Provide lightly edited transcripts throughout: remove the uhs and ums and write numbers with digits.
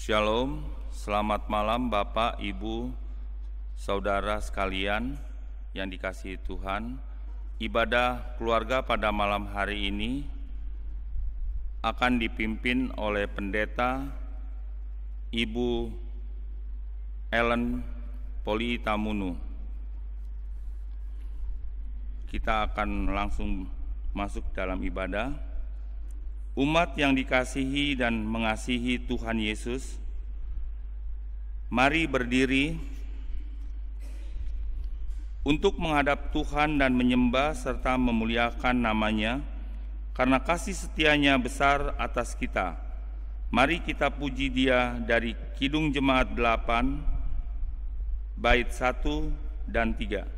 Shalom, selamat malam Bapak, Ibu, Saudara sekalian yang dikasihi Tuhan. Ibadah keluarga pada malam hari ini akan dipimpin oleh Pendeta Ibu Ellen Poli Tamunu. Kita akan langsung masuk dalam ibadah. Umat yang dikasihi dan mengasihi Tuhan Yesus, mari berdiri untuk menghadap Tuhan dan menyembah serta memuliakan nama-Nya, karena kasih setianya besar atas kita. Mari kita puji Dia dari Kidung Jemaat 8, bait 1 dan 3.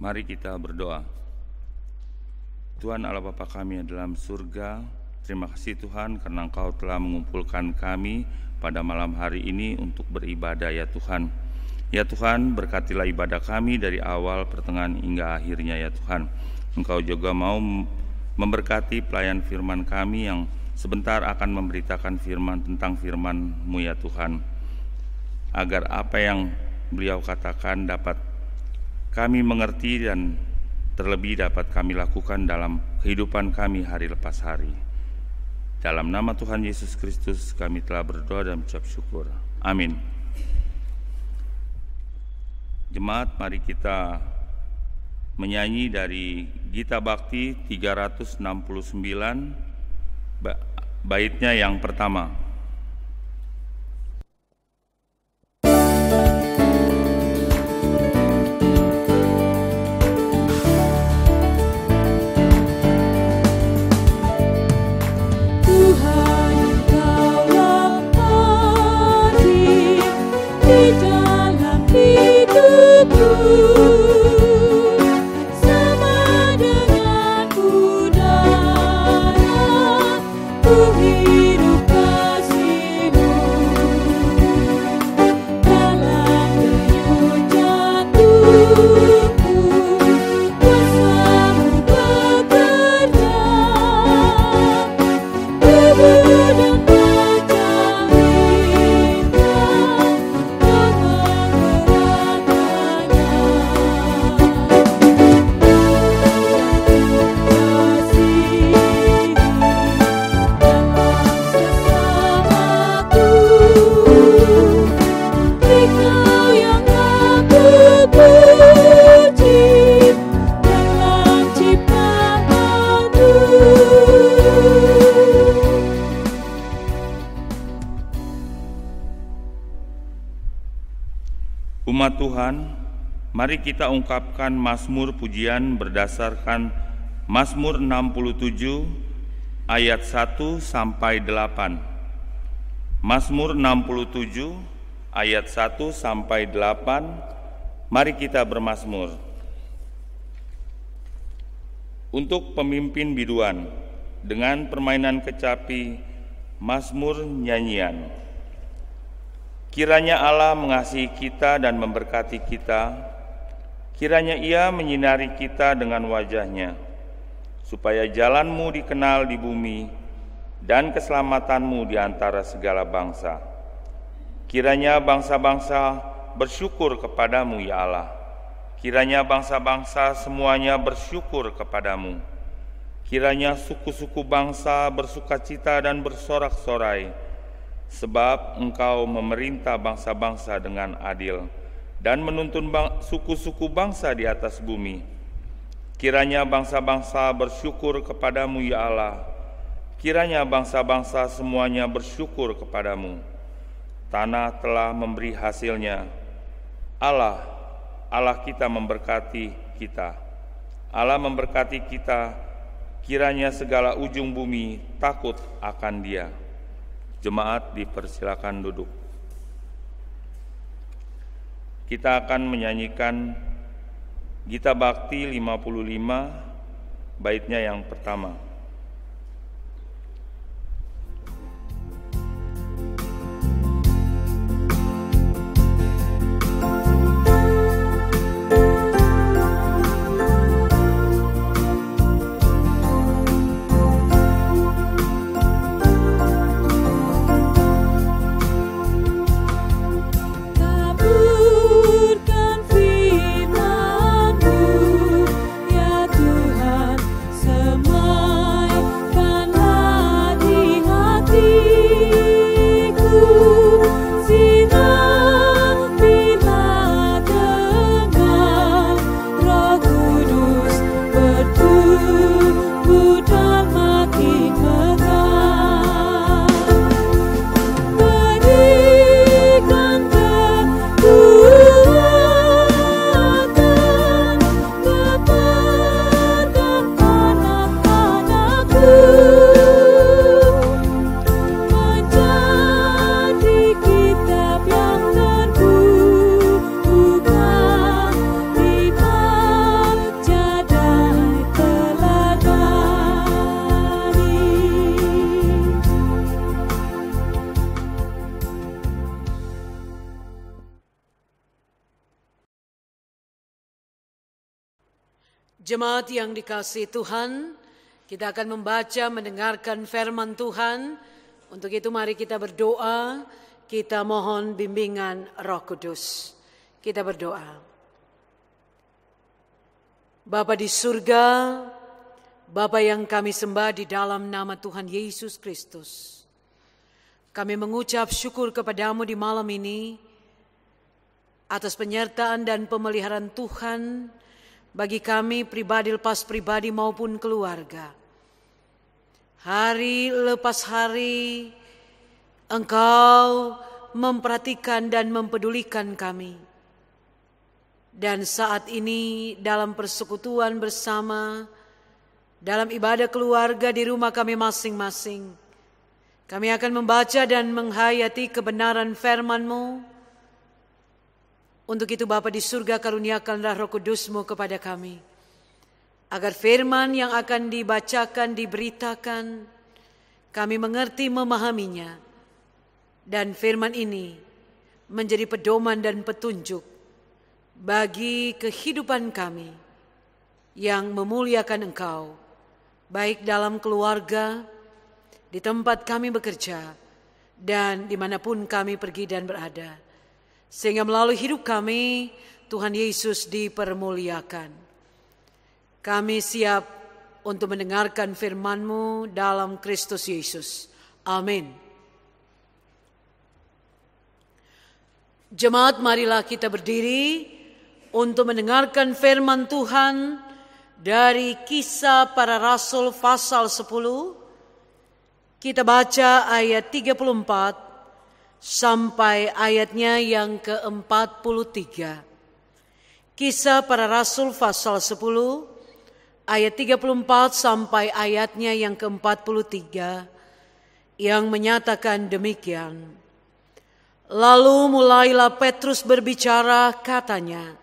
Mari kita berdoa. Tuhan Allah Bapa kami yang dalam surga, terima kasih Tuhan karena Engkau telah mengumpulkan kami pada malam hari ini untuk beribadah ya Tuhan. Ya Tuhan, berkatilah ibadah kami dari awal, pertengahan hingga akhirnya ya Tuhan. Engkau juga mau memberkati pelayan firman kami yang sebentar akan memberitakan firman tentang firman-Mu ya Tuhan. Agar apa yang beliau katakan dapat kami mengerti dan terlebih dapat kami lakukan dalam kehidupan kami hari lepas hari. Dalam nama Tuhan Yesus Kristus kami telah berdoa dan mengucap syukur. Amin. Jemaat, mari kita menyanyi dari Gita Bakti 369, baitnya yang pertama. Hidup Umat Tuhan, mari kita ungkapkan mazmur pujian berdasarkan Mazmur 67 ayat 1 sampai 8. Mazmur 67 ayat 1 sampai 8. Mari kita bermazmur. Untuk pemimpin biduan dengan permainan kecapi, mazmur nyanyian. Kiranya Allah mengasihi kita dan memberkati kita, kiranya Ia menyinari kita dengan wajah-Nya, supaya jalan-Mu dikenal di bumi dan keselamatan-Mu di antara segala bangsa. Kiranya bangsa-bangsa bersyukur kepadamu, ya Allah. Kiranya bangsa-bangsa semuanya bersyukur kepadamu. Kiranya suku-suku bangsa bersukacita dan bersorak-sorai, sebab Engkau memerintah bangsa-bangsa dengan adil dan menuntun suku-suku bangsa di atas bumi. Kiranya bangsa-bangsa bersyukur kepadamu, ya Allah. Kiranya bangsa-bangsa semuanya bersyukur kepadamu. Tanah telah memberi hasilnya. Allah kita memberkati kita. Allah memberkati kita, kiranya segala ujung bumi takut akan Dia. Jemaat dipersilakan duduk. Kita akan menyanyikan Gita Bakti 55, baitnya yang pertama. Jemaat yang dikasihi Tuhan, kita akan membaca, mendengarkan firman Tuhan. Untuk itu mari kita berdoa, kita mohon bimbingan Roh Kudus. Kita berdoa. Bapa di surga, Bapa yang kami sembah di dalam nama Tuhan Yesus Kristus, kami mengucap syukur kepadamu di malam ini atas penyertaan dan pemeliharaan Tuhan bagi kami pribadi lepas pribadi maupun keluarga. Hari lepas hari Engkau memperhatikan dan mempedulikan kami. Dan saat ini dalam persekutuan bersama, dalam ibadah keluarga di rumah kami masing-masing, kami akan membaca dan menghayati kebenaran firman-Mu. Untuk itu Bapa di surga, karuniakanlah Roh Kudus-Mu kepada kami, agar firman yang akan dibacakan, diberitakan, kami mengerti, memahaminya, dan firman ini menjadi pedoman dan petunjuk bagi kehidupan kami yang memuliakan Engkau, baik dalam keluarga, di tempat kami bekerja, dan dimanapun kami pergi dan berada. Sehingga melalui hidup kami, Tuhan Yesus dipermuliakan. Kami siap untuk mendengarkan firman-Mu dalam Kristus Yesus. Amin. Jemaat, marilah kita berdiri untuk mendengarkan firman Tuhan dari Kisah Para Rasul pasal 10. Kita baca ayat 34 sampai ayatnya yang ke-43. Kisah Para Rasul pasal 10 ayat 34 sampai ayatnya yang ke-43 yang menyatakan demikian. Lalu mulailah Petrus berbicara, katanya,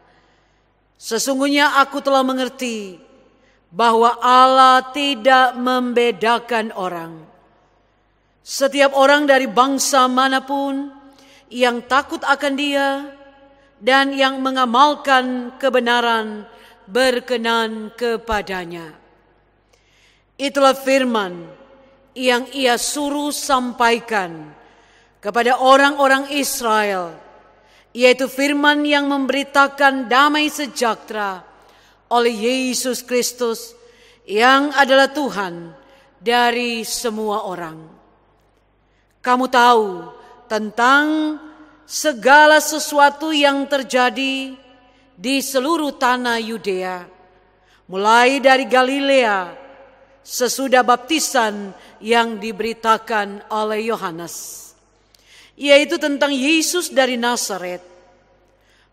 "Sesungguhnya aku telah mengerti bahwa Allah tidak membedakan orang. Setiap orang dari bangsa manapun yang takut akan Dia dan yang mengamalkan kebenaran berkenan kepadanya." Itulah firman yang Ia suruh sampaikan kepada orang-orang Israel, yaitu firman yang memberitakan damai sejahtera oleh Yesus Kristus yang adalah Tuhan dari semua orang. Kamu tahu tentang segala sesuatu yang terjadi di seluruh tanah Yudea, mulai dari Galilea sesudah baptisan yang diberitakan oleh Yohanes, yaitu tentang Yesus dari Nazaret.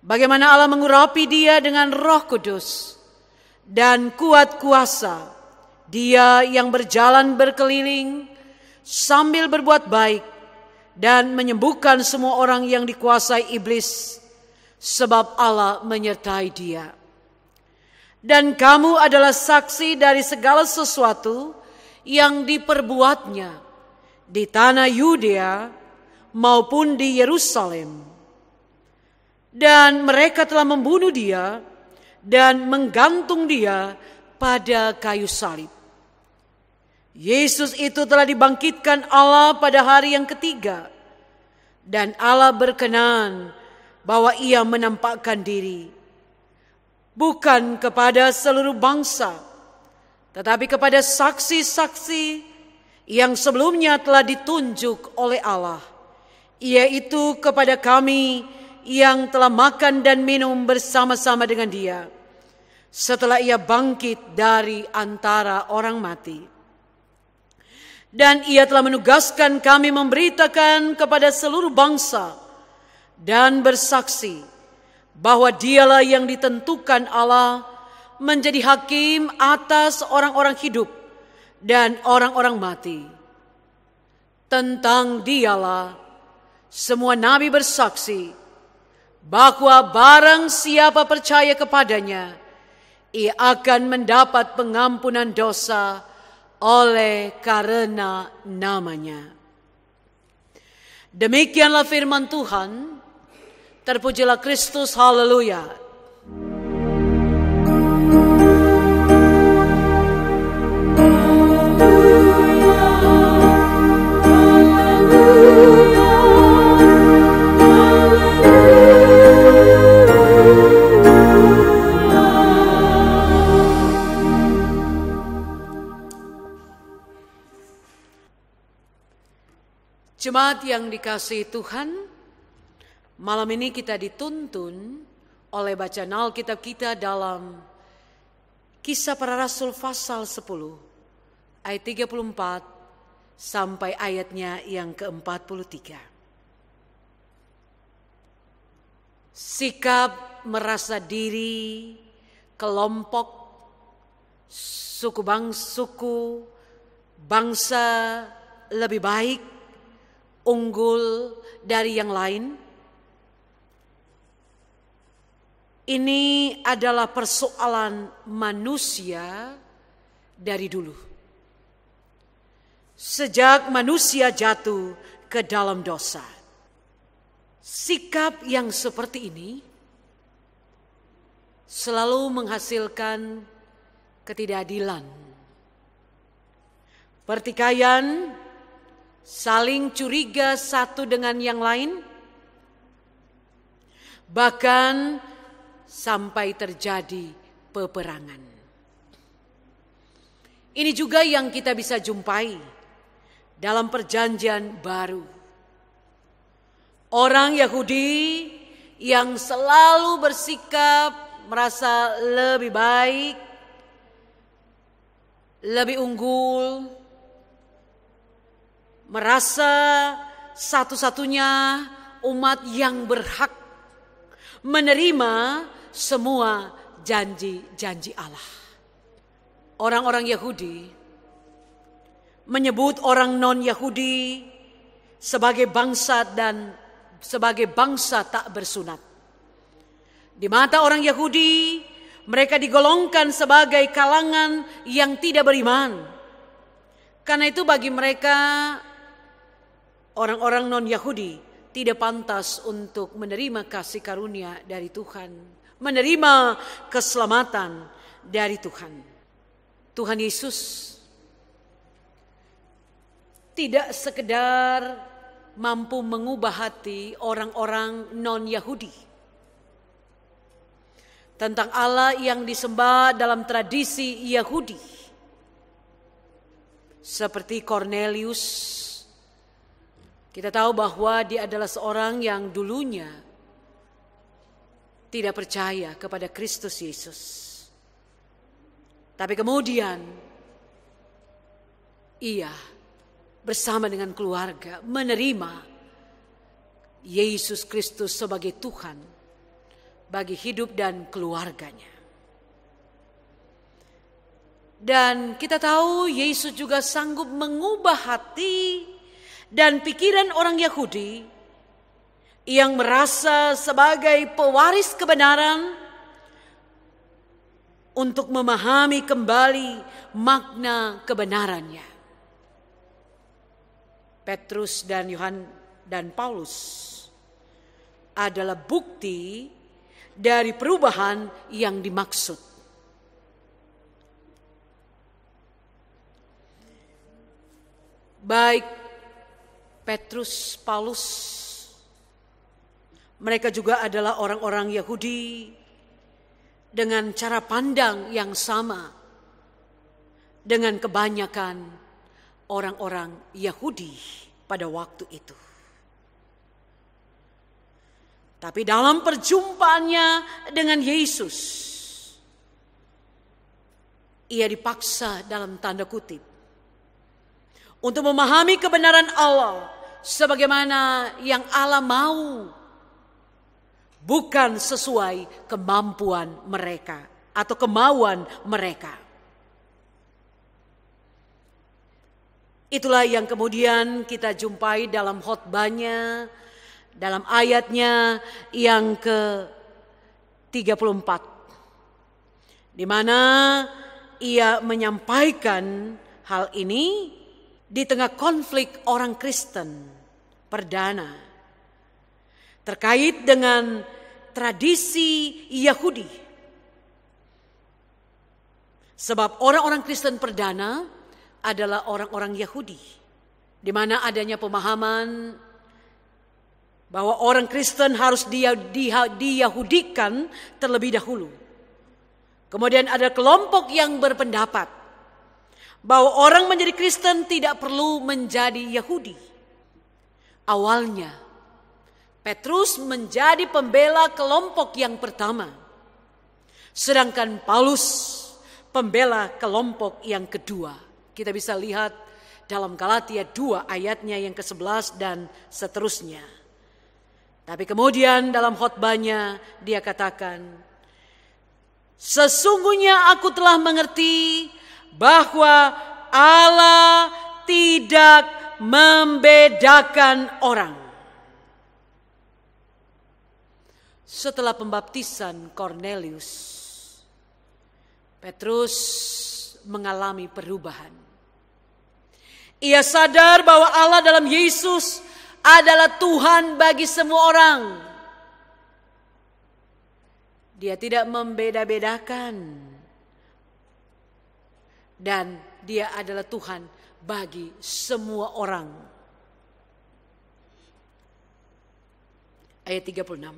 Bagaimana Allah mengurapi Dia dengan Roh Kudus dan kuat kuasa, Dia yang berjalan berkeliling sambil berbuat baik dan menyembuhkan semua orang yang dikuasai iblis, sebab Allah menyertai Dia. Dan kamu adalah saksi dari segala sesuatu yang diperbuatnya di tanah Yudea maupun di Yerusalem. Dan mereka telah membunuh Dia dan menggantung Dia pada kayu salib. Yesus itu telah dibangkitkan Allah pada hari yang ketiga, dan Allah berkenan bahwa Ia menampakkan diri bukan kepada seluruh bangsa, tetapi kepada saksi-saksi yang sebelumnya telah ditunjuk oleh Allah, yaitu kepada kami yang telah makan dan minum bersama-sama dengan Dia setelah Ia bangkit dari antara orang mati. Dan Ia telah menugaskan kami memberitakan kepada seluruh bangsa dan bersaksi bahwa Dialah yang ditentukan Allah menjadi hakim atas orang-orang hidup dan orang-orang mati. Tentang Dialah semua nabi bersaksi bahwa barang siapa percaya kepadanya, ia akan mendapat pengampunan dosa oleh karena namanya. Demikianlah firman Tuhan. Terpujilah Kristus, haleluya. Jemaat yang dikasihi Tuhan, malam ini kita dituntun oleh bacaan Alkitab kita dalam Kisah Para Rasul pasal 10 ayat 34 sampai ayatnya yang ke-43. Sikap merasa diri, kelompok, suku bangsa lebih baik, unggul dari yang lain. Ini adalah persoalan manusia dari dulu. Sejak manusia jatuh ke dalam dosa, sikap yang seperti ini selalu menghasilkan ketidakadilan, pertikaian, saling curiga satu dengan yang lain, bahkan sampai terjadi peperangan. Ini juga yang kita bisa jumpai dalam Perjanjian Baru. Orang Yahudi yang selalu bersikap merasa lebih baik, lebih unggul, merasa satu-satunya umat yang berhak menerima semua janji-janji Allah. Orang-orang Yahudi menyebut orang non-Yahudi sebagai bangsa dan sebagai bangsa tak bersunat. Di mata orang Yahudi, mereka digolongkan sebagai kalangan yang tidak beriman. Karena itu bagi mereka, orang-orang non-Yahudi tidak pantas untuk menerima kasih karunia dari Tuhan, menerima keselamatan dari Tuhan. Tuhan Yesus tidak sekedar mampu mengubah hati orang-orang non-Yahudi tentang Allah yang disembah dalam tradisi Yahudi, seperti Cornelius. Kita tahu bahwa dia adalah seorang yang dulunya tidak percaya kepada Kristus Yesus, tapi kemudian ia bersama dengan keluarga menerima Yesus Kristus sebagai Tuhan bagi hidup dan keluarganya. Dan kita tahu Yesus juga sanggup mengubah hati dan pikiran orang Yahudi yang merasa sebagai pewaris kebenaran untuk memahami kembali makna kebenarannya. Petrus dan Paulus adalah bukti dari perubahan yang dimaksud. Baik Petrus, Paulus, mereka juga adalah orang-orang Yahudi dengan cara pandang yang sama dengan kebanyakan orang-orang Yahudi pada waktu itu. Tapi dalam perjumpaannya dengan Yesus, ia dipaksa dalam tanda kutip untuk memahami kebenaran Allah sebagaimana yang Allah mau, bukan sesuai kemampuan mereka atau kemauan mereka. Itulah yang kemudian kita jumpai dalam khotbahnya, dalam ayatnya yang ke-34, di mana ia menyampaikan hal ini di tengah konflik orang Kristen perdana terkait dengan tradisi Yahudi. Sebab orang-orang Kristen perdana adalah orang-orang Yahudi, di mana adanya pemahaman bahwa orang Kristen harus diyahudikan terlebih dahulu. Kemudian ada kelompok yang berpendapat bahwa orang menjadi Kristen tidak perlu menjadi Yahudi. Awalnya Petrus menjadi pembela kelompok yang pertama, sedangkan Paulus pembela kelompok yang kedua. Kita bisa lihat dalam Galatia 2 ayatnya yang ke-11 dan seterusnya. Tapi kemudian dalam khotbahnya dia katakan, sesungguhnya aku telah mengerti bahwa Allah tidak membedakan orang. Setelah pembaptisan Cornelius, Petrus mengalami perubahan. Ia sadar bahwa Allah dalam Yesus adalah Tuhan bagi semua orang. Dia tidak membeda-bedakan. Dan dia adalah Tuhan bagi semua orang. Ayat 36.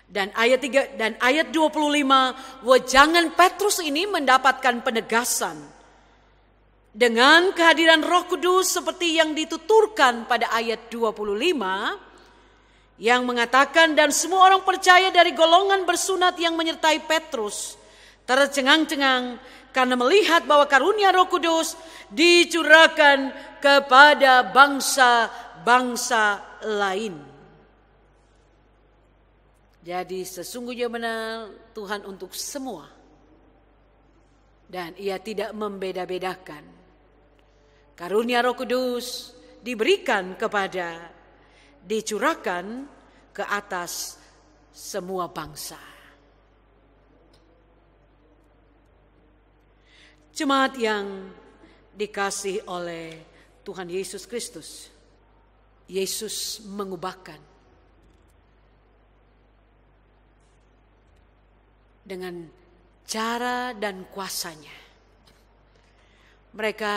Dan ayat 25, jangan Petrus ini mendapatkan penegasan dengan kehadiran Roh Kudus seperti yang dituturkan pada ayat 25 yang mengatakan, dan semua orang percaya dari golongan bersunat yang menyertai Petrus tercengang-cengang karena melihat bahwa karunia Roh Kudus dicurahkan kepada bangsa-bangsa lain. Jadi sesungguhnya benar Tuhan untuk semua, dan Ia tidak membeda-bedakan. Karunia Roh Kudus diberikan dicurahkan ke atas semua bangsa. Jemaat yang dikasihi oleh Tuhan Yesus Kristus, Yesus mengubahkan dengan cara dan kuasanya. Mereka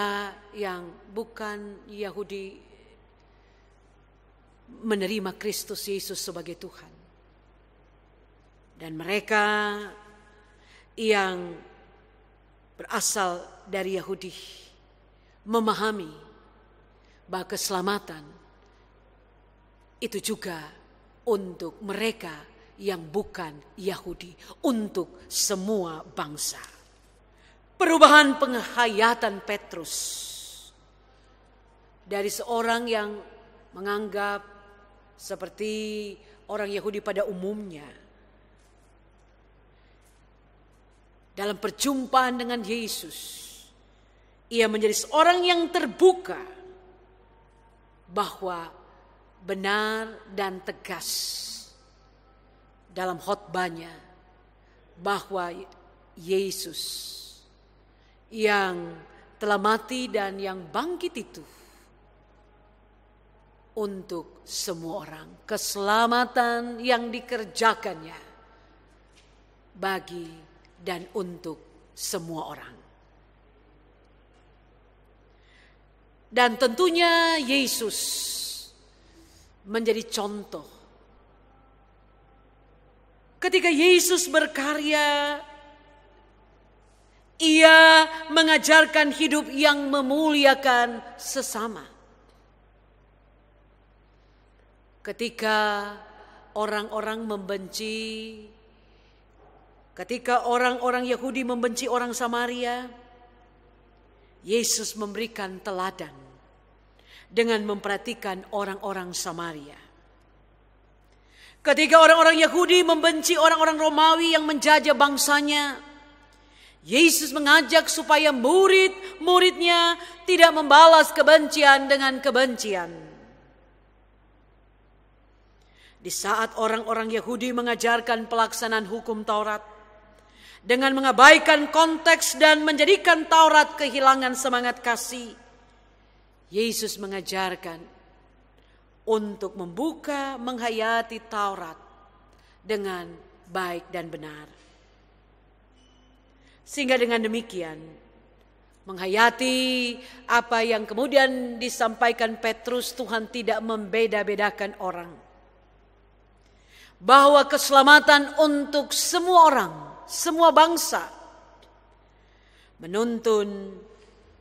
yang bukan Yahudi menerima Kristus Yesus sebagai Tuhan. Dan mereka yang berasal dari Yahudi memahami bahwa keselamatan itu juga untuk mereka yang bukan Yahudi, untuk semua bangsa. Perubahan penghayatan Petrus dari seorang yang menganggap seperti orang Yahudi pada umumnya, dalam perjumpaan dengan Yesus, ia menjadi seorang yang terbuka bahwa benar dan tegas dalam khotbahnya bahwa Yesus yang telah mati dan yang bangkit itu untuk semua orang, keselamatan yang dikerjakannya bagi dan untuk semua orang. Dan tentunya Yesus menjadi contoh. Ketika Yesus berkarya, Ia mengajarkan hidup yang memuliakan sesama. Ketika orang-orang membenci, ketika orang-orang Yahudi membenci orang Samaria, Yesus memberikan teladan dengan memperhatikan orang-orang Samaria. Ketika orang-orang Yahudi membenci orang-orang Romawi yang menjajah bangsanya, Yesus mengajak supaya murid-muridnya tidak membalas kebencian dengan kebencian. Di saat orang-orang Yahudi mengajarkan pelaksanaan hukum Taurat dengan mengabaikan konteks dan menjadikan Taurat kehilangan semangat kasih, Yesus mengajarkan untuk membuka, menghayati Taurat dengan baik dan benar. Sehingga dengan demikian, menghayati apa yang kemudian disampaikan Petrus, Tuhan tidak membeda-bedakan orang. Bahwa keselamatan untuk semua orang, semua bangsa, menuntun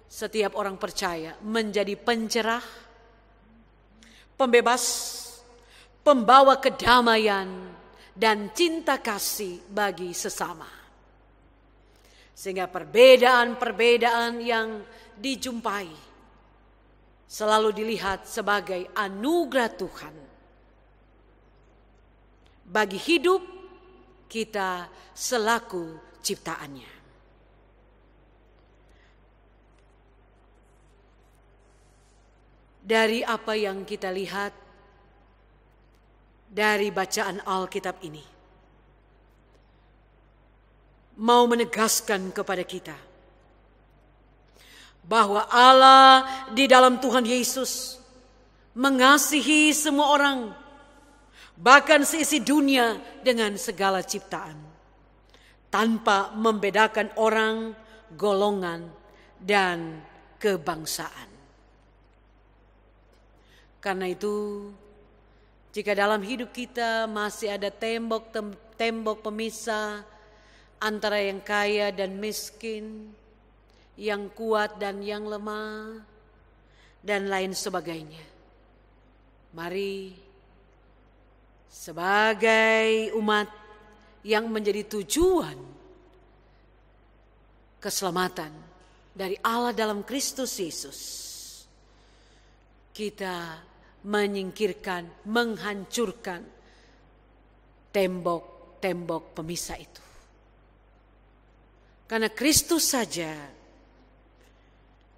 setiap orang percaya menjadi pencerah, pembebas, pembawa kedamaian dan cinta kasih bagi sesama. Sehingga perbedaan-perbedaan yang dijumpai selalu dilihat sebagai anugerah Tuhan bagi hidup kita selaku ciptaannya. Dari apa yang kita lihat dari bacaan Alkitab ini, mau menegaskan kepada kita bahwa Allah di dalam Tuhan Yesus mengasihi semua orang, bahkan seisi dunia dengan segala ciptaan, tanpa membedakan orang, golongan, dan kebangsaan. Karena itu, jika dalam hidup kita masih ada tembok pemisah antara yang kaya dan miskin, yang kuat dan yang lemah, dan lain sebagainya, mari sebagai umat yang menjadi tujuan keselamatan dari Allah dalam Kristus Yesus, kita menyingkirkan, menghancurkan tembok-tembok pemisah itu. Karena Kristus saja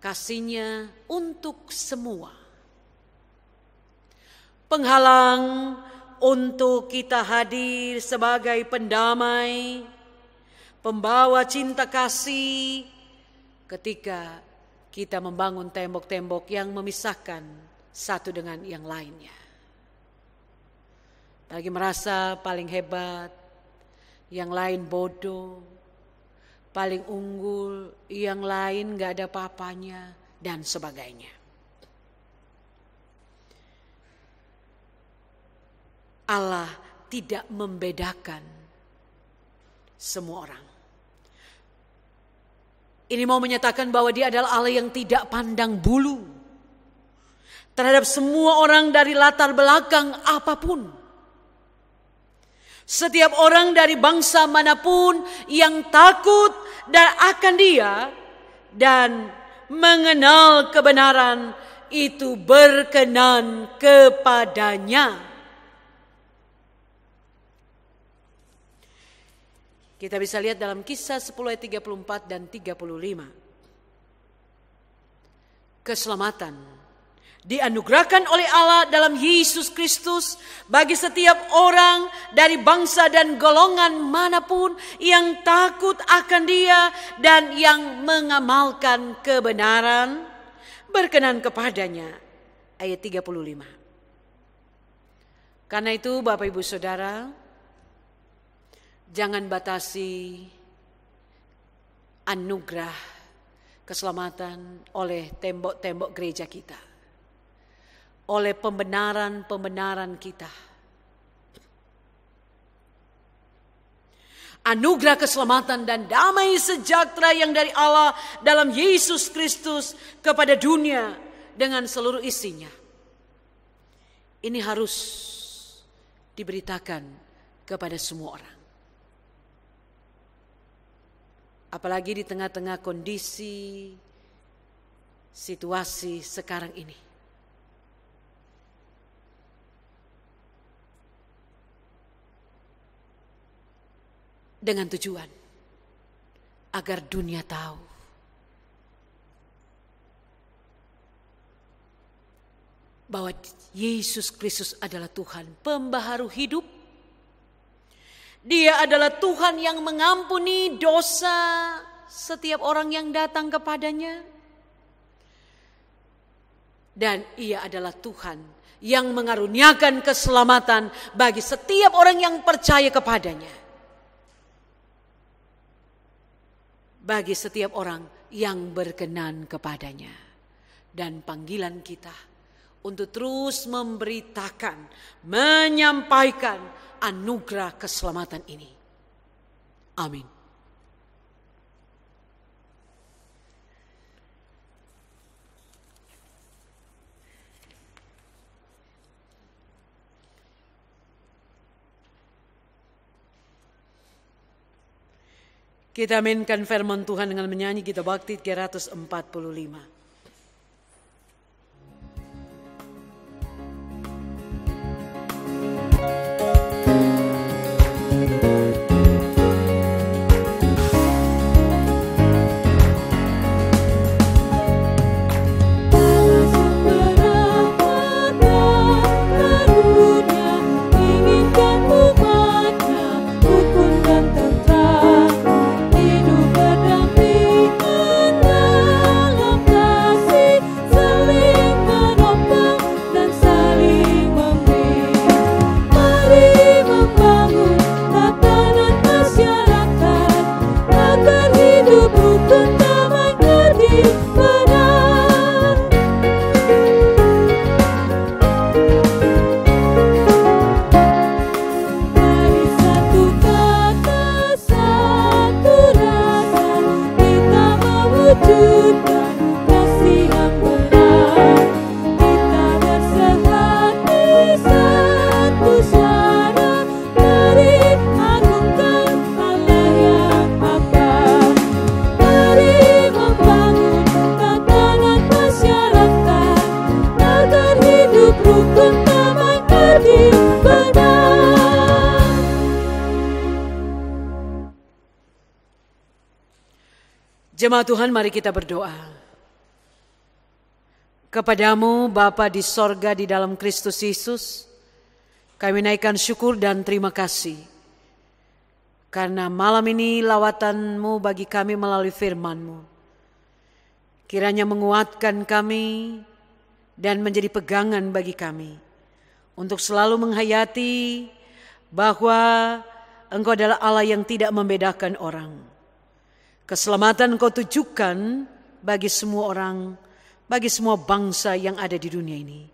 kasih-Nya untuk semua. Penghalang untuk kita hadir sebagai pendamai, pembawa cinta kasih ketika kita membangun tembok-tembok yang memisahkan satu dengan yang lainnya. Lagi merasa paling hebat, yang lain bodoh, paling unggul, yang lain gak ada apa-apanya, dan sebagainya. Allah tidak membedakan semua orang. Ini mau menyatakan bahwa Dia adalah Allah yang tidak pandang bulu terhadap semua orang dari latar belakang apapun. Setiap orang dari bangsa manapun yang takut dan akan Dia dan mengenal kebenaran itu berkenan kepadanya. Kita bisa lihat dalam Kisah 10 ayat 34 dan 35. Keselamatan dianugerahkan oleh Allah dalam Yesus Kristus bagi setiap orang dari bangsa dan golongan manapun yang takut akan Dia dan yang mengamalkan kebenaran, berkenan kepadanya. Ayat 35. Karena itu Bapak Ibu Saudara, jangan batasi anugerah keselamatan oleh tembok-tembok gereja kita, oleh pembenaran-pembenaran kita. Anugerah keselamatan dan damai sejahtera yang dari Allah dalam Yesus Kristus kepada dunia dengan seluruh isinya. Ini harus diberitakan kepada semua orang. Apalagi di tengah-tengah kondisi, situasi sekarang ini. Dengan tujuan agar dunia tahu bahwa Yesus Kristus adalah Tuhan pembaharu hidup. Dia adalah Tuhan yang mengampuni dosa setiap orang yang datang kepadanya. Dan Ia adalah Tuhan yang mengaruniakan keselamatan bagi setiap orang yang percaya kepadanya. Bagi setiap orang yang berkenan kepadanya. Dan panggilan kita untuk terus memberitakan, menyampaikan anugerah keselamatan ini. Amin. Kita mainkan firman Tuhan dengan menyanyi Gita Bakti 345. Hidup berdampingan dalam Jemaat Tuhan, mari kita berdoa. Kepadamu Bapa di sorga di dalam Kristus Yesus, kami naikkan syukur dan terima kasih. Karena malam ini lawatanmu bagi kami melalui firman-Mu. Kiranya menguatkan kami dan menjadi pegangan bagi kami. Untuk selalu menghayati bahwa Engkau adalah Allah yang tidak membedakan orang. Keselamatan Engkau tujukan bagi semua orang, bagi semua bangsa yang ada di dunia ini.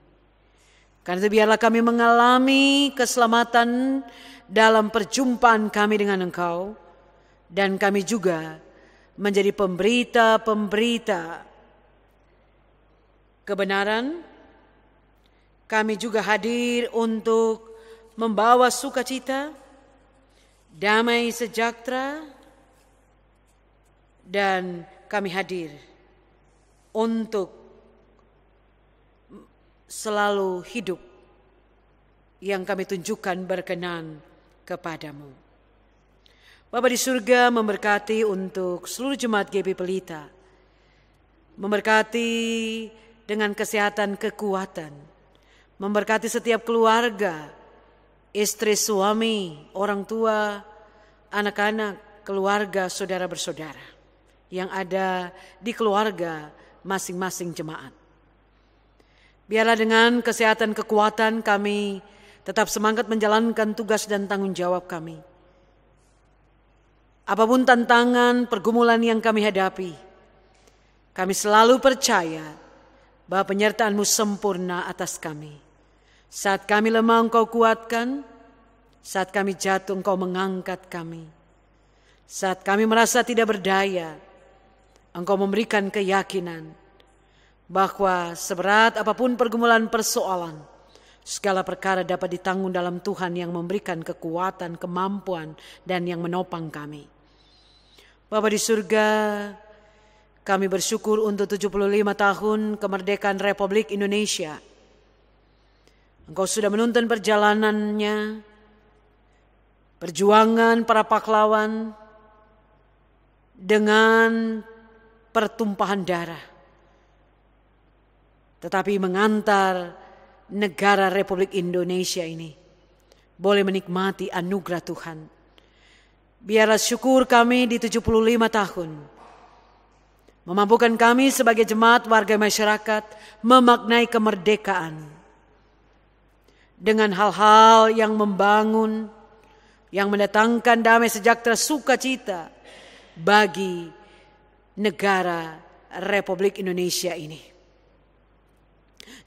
Karena itu biarlah kami mengalami keselamatan dalam perjumpaan kami dengan Engkau. Dan kami juga menjadi pemberita-pemberita kebenaran. Kami juga hadir untuk membawa sukacita, damai sejahtera, dan kami hadir untuk selalu hidup yang kami tunjukkan berkenan kepadamu. Bapa di surga memberkati untuk seluruh jemaat GP Pelita. Memberkati dengan kesehatan kekuatan. Memberkati setiap keluarga, istri, suami, orang tua, anak-anak, keluarga, saudara bersaudara yang ada di keluarga masing-masing jemaat. Biarlah dengan kesehatan kekuatan kami tetap semangat menjalankan tugas dan tanggung jawab kami. Apapun tantangan, pergumulan yang kami hadapi, kami selalu percaya bahwa penyertaan-Mu sempurna atas kami. Saat kami lemah Engkau kuatkan, saat kami jatuh Engkau mengangkat kami. Saat kami merasa tidak berdaya, Engkau memberikan keyakinan bahwa seberat apapun pergumulan persoalan, segala perkara dapat ditanggung dalam Tuhan yang memberikan kekuatan, kemampuan, dan yang menopang kami. Bapa di surga, kami bersyukur untuk 75 tahun kemerdekaan Republik Indonesia. Engkau sudah menuntun perjalanannya, perjuangan para pahlawan dengan pertumpahan darah. Tetapi mengantar negara Republik Indonesia ini boleh menikmati anugerah Tuhan. Biarlah syukur kami di 75 tahun memampukan kami sebagai jemaat warga masyarakat memaknai kemerdekaan dengan hal-hal yang membangun, yang mendatangkan damai sejahtera sukacita bagi negara Republik Indonesia ini.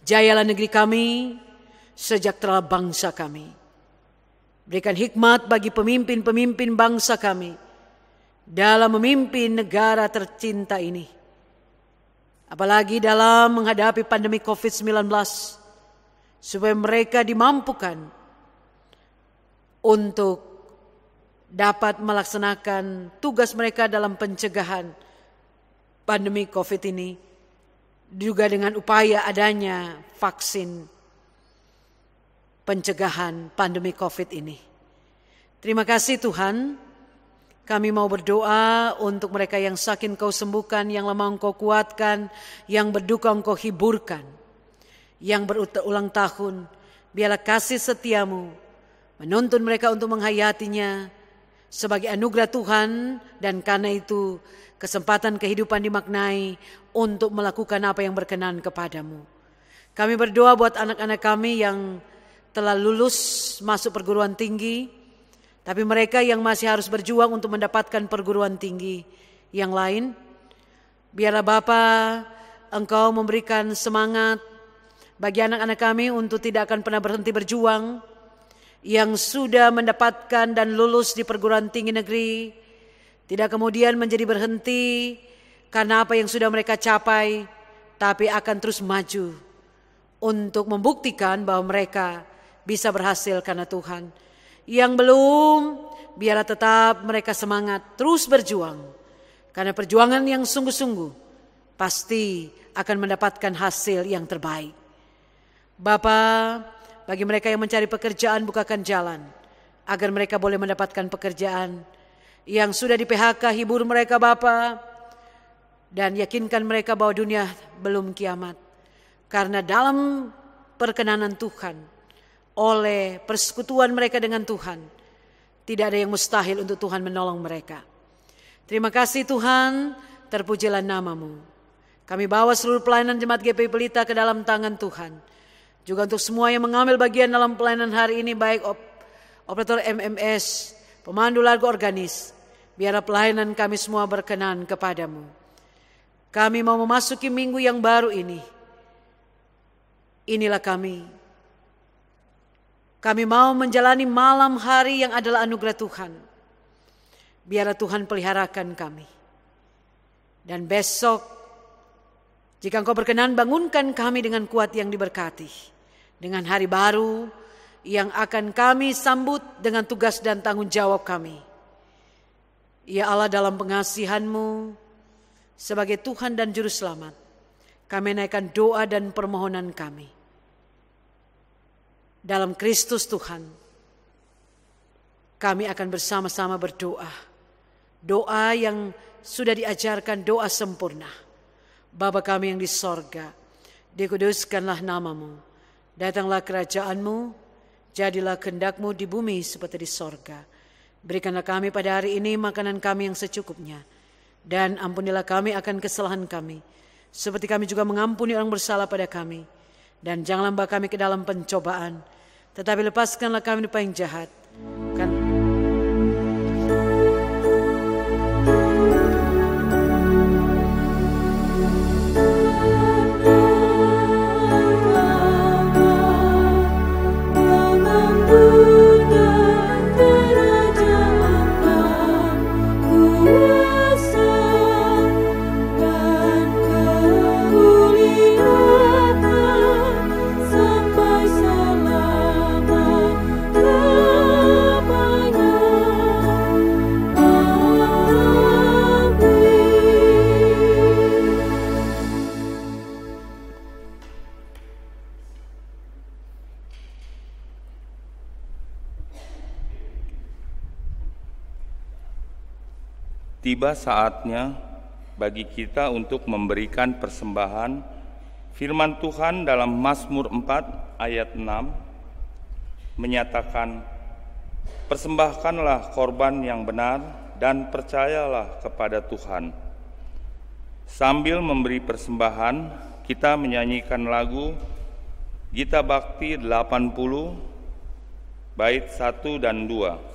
Jayalah negeri kami, sejahtera bangsa kami. Berikan hikmat bagi pemimpin-pemimpin bangsa kami dalam memimpin negara tercinta ini. Apalagi dalam menghadapi pandemi COVID-19, supaya mereka dimampukan untuk dapat melaksanakan tugas mereka dalam pencegahan pandemi COVID ini, juga dengan upaya adanya vaksin pencegahan pandemi COVID ini. Terima kasih Tuhan, kami mau berdoa untuk mereka yang sakit Engkau sembuhkan, yang lemah Engkau kuatkan, yang berduka Engkau hiburkan, yang berulang tahun, biarlah kasih setiamu menuntun mereka untuk menghayatinya sebagai anugerah Tuhan, dan karena itu kesempatan kehidupan dimaknai untuk melakukan apa yang berkenan kepadamu. Kami berdoa buat anak-anak kami yang telah lulus masuk perguruan tinggi, tapi mereka yang masih harus berjuang untuk mendapatkan perguruan tinggi yang lain. Biarlah Bapa Engkau memberikan semangat bagi anak-anak kami untuk tidak akan pernah berhenti berjuang, yang sudah mendapatkan dan lulus di perguruan tinggi negeri, tidak kemudian menjadi berhenti karena apa yang sudah mereka capai, tapi akan terus maju untuk membuktikan bahwa mereka bisa berhasil karena Tuhan. Yang belum, biarlah tetap mereka semangat terus berjuang, karena perjuangan yang sungguh-sungguh pasti akan mendapatkan hasil yang terbaik. Bapa, bagi mereka yang mencari pekerjaan, bukakan jalan agar mereka boleh mendapatkan pekerjaan. Yang sudah di PHK, hibur mereka Bapa. dan yakinkan mereka bahwa dunia belum kiamat. Karena dalam perkenanan Tuhan, oleh persekutuan mereka dengan Tuhan, tidak ada yang mustahil untuk Tuhan menolong mereka. Terima kasih Tuhan, terpujilah nama-Mu. Kami bawa seluruh pelayanan Jemaat GPI Pelita ke dalam tangan Tuhan. Juga untuk semua yang mengambil bagian dalam pelayanan hari ini, baik operator MMS, pemandu lagu organis, biarlah pelayanan kami semua berkenan kepada-Mu. Kami mau memasuki minggu yang baru ini. Inilah kami. Kami mau menjalani malam hari yang adalah anugerah Tuhan. Biarlah Tuhan peliharakan kami. Dan besok, jika Engkau berkenan, bangunkan kami dengan kuat yang diberkati. Dengan hari baru yang akan kami sambut dengan tugas dan tanggung jawab kami. Ya Allah, dalam pengasihan-Mu sebagai Tuhan dan Juru Selamat, kami naikkan doa dan permohonan kami. Dalam Kristus Tuhan, kami akan bersama-sama berdoa. Doa yang sudah diajarkan, doa sempurna. Bapa kami yang di sorga, dikuduskanlah nama-Mu. Datanglah kerajaan-Mu, jadilah kehendak-Mu di bumi seperti di sorga. Berikanlah kami pada hari ini makanan kami yang secukupnya. Dan ampunilah kami akan kesalahan kami, seperti kami juga mengampuni orang bersalah pada kami. Dan janganlah membawa kami ke dalam pencobaan, tetapi lepaskanlah kami dari yang jahat. Tiba saatnya bagi kita untuk memberikan persembahan. Firman Tuhan dalam Mazmur 4 ayat 6 menyatakan, persembahkanlah korban yang benar dan percayalah kepada Tuhan. Sambil memberi persembahan, kita menyanyikan lagu Gita Bakti 80 bait 1 dan 2.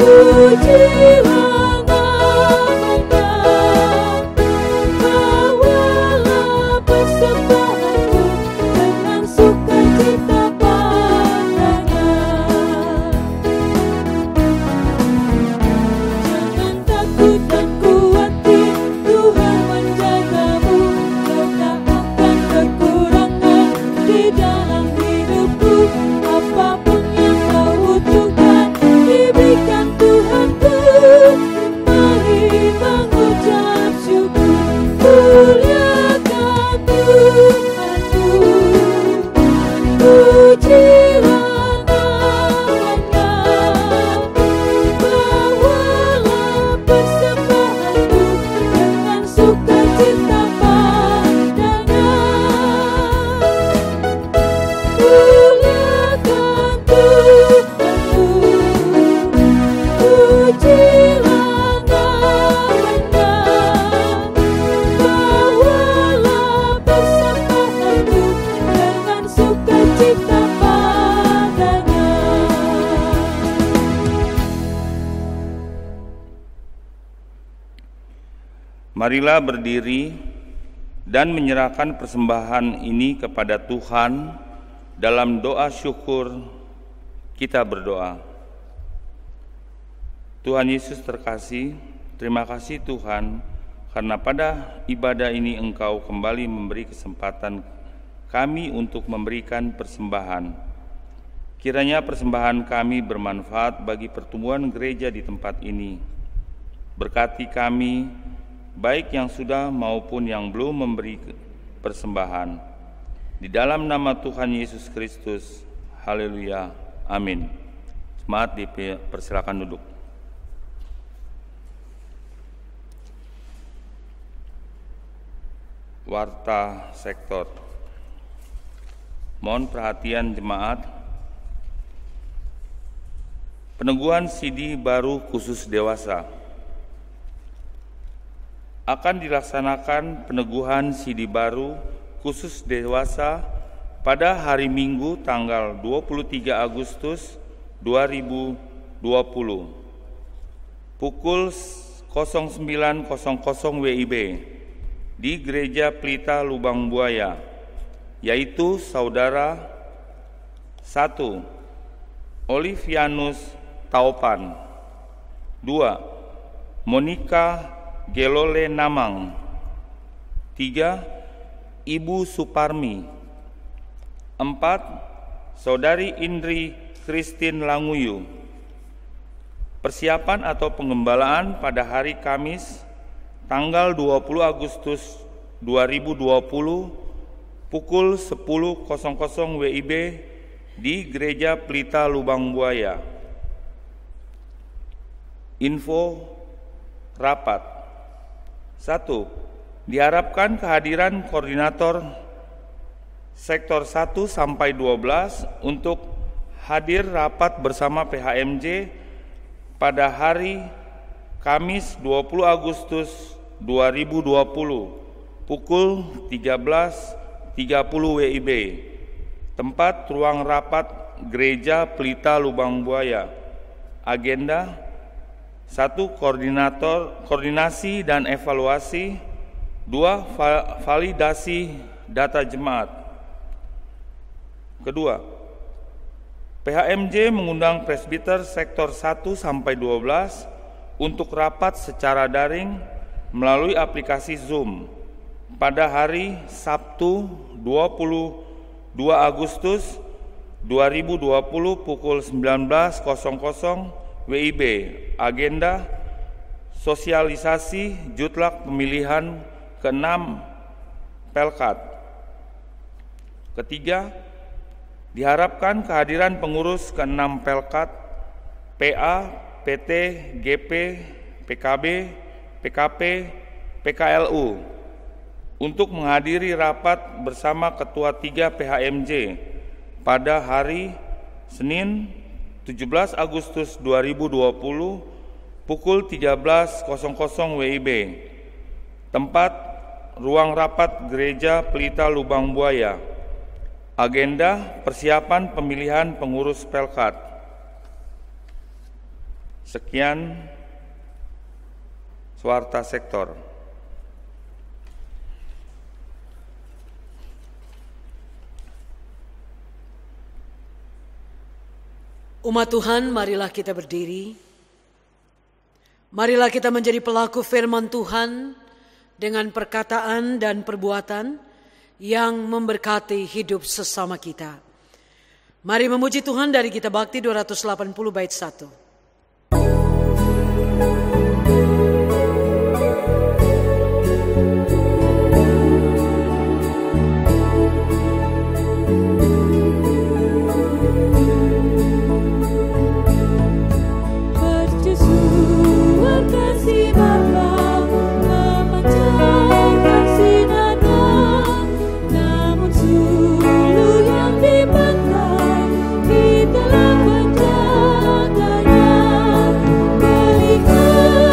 Pujilah namanya. Marilah berdiri dan menyerahkan persembahan ini kepada Tuhan. Dalam doa syukur kita berdoa. Tuhan Yesus terkasih, terima kasih Tuhan, karena pada ibadah ini Engkau kembali memberi kesempatan kami untuk memberikan persembahan. Kiranya persembahan kami bermanfaat bagi pertumbuhan gereja di tempat ini. Berkati kami, baik yang sudah maupun yang belum memberi persembahan. Di dalam nama Tuhan Yesus Kristus, haleluya, amin. Jemaat dipersilakan duduk. Warta sektor. Mohon perhatian jemaat. Peneguhan CD baru khusus dewasa. Akan dilaksanakan peneguhan CD baru khusus dewasa pada hari Minggu tanggal 23 Agustus 2020 pukul 09.00 WIB di Gereja Pelita Lubang Buaya, yaitu saudara 1. Olivianus Taupan, 2. Monica Gelole Namang, 3. Ibu Suparmi, 4. Saudari Indri Christine Languyu. Persiapan atau pengembalaan pada hari Kamis tanggal 20 Agustus 2020 pukul 10.00 WIB di Gereja Pelita Lubang Buaya. Info rapat. 1. Diharapkan kehadiran koordinator sektor 1 sampai 12 untuk hadir rapat bersama PHMJ pada hari Kamis 20 Agustus 2020 pukul 13.30 WIB. Tempat ruang rapat Gereja Pelita Lubang Buaya. Agenda 1. Koordinasi dan evaluasi. 2. Validasi data jemaat. Kedua, PHMJ mengundang presbiter sektor 1 sampai 12 untuk rapat secara daring melalui aplikasi Zoom pada hari Sabtu 22 Agustus 2020 pukul 19.00 WIB. Agenda sosialisasi jutlak pemilihan ke-6 Pelkat. Ketiga, diharapkan kehadiran pengurus ke-6 Pelkat, PA, PT, GP, PKB, PKP, PKLU untuk menghadiri rapat bersama Ketua 3 PHMJ pada hari Senin 17 Agustus 2020 pukul 13.00 WIB. Tempat ruang rapat Gereja Pelita Lubang Buaya. Agenda persiapan pemilihan pengurus Pelkat. Sekian Warta sektor. Umat Tuhan, marilah kita berdiri. Marilah kita menjadi pelaku firman Tuhan dengan perkataan dan perbuatan yang memberkati hidup sesama kita. Mari memuji Tuhan dari Kitab Bakti 280 bait 1. Telah menjaganya, melihat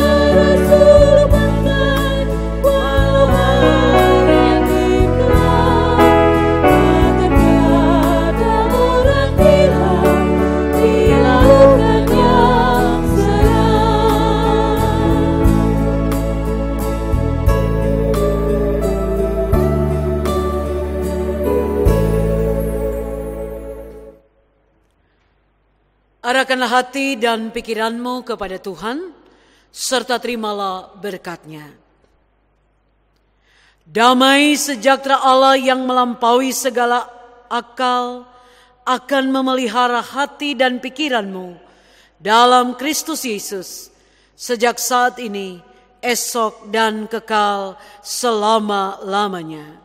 Serahkanlah hati dan pikiranmu kepada Tuhan, serta terimalah berkat-Nya. Damai sejahtera Allah yang melampaui segala akal akan memelihara hati dan pikiranmu dalam Kristus Yesus, sejak saat ini, esok, dan kekal selama-lamanya.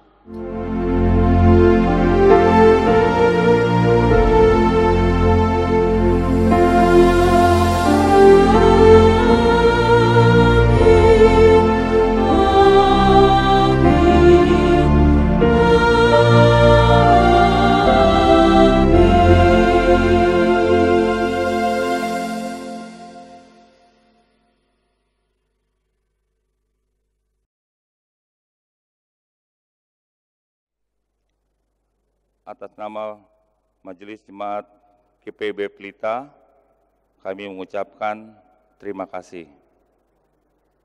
Atas nama Majelis Jemaat GPIB Pelita, kami mengucapkan terima kasih.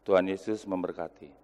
Tuhan Yesus memberkati.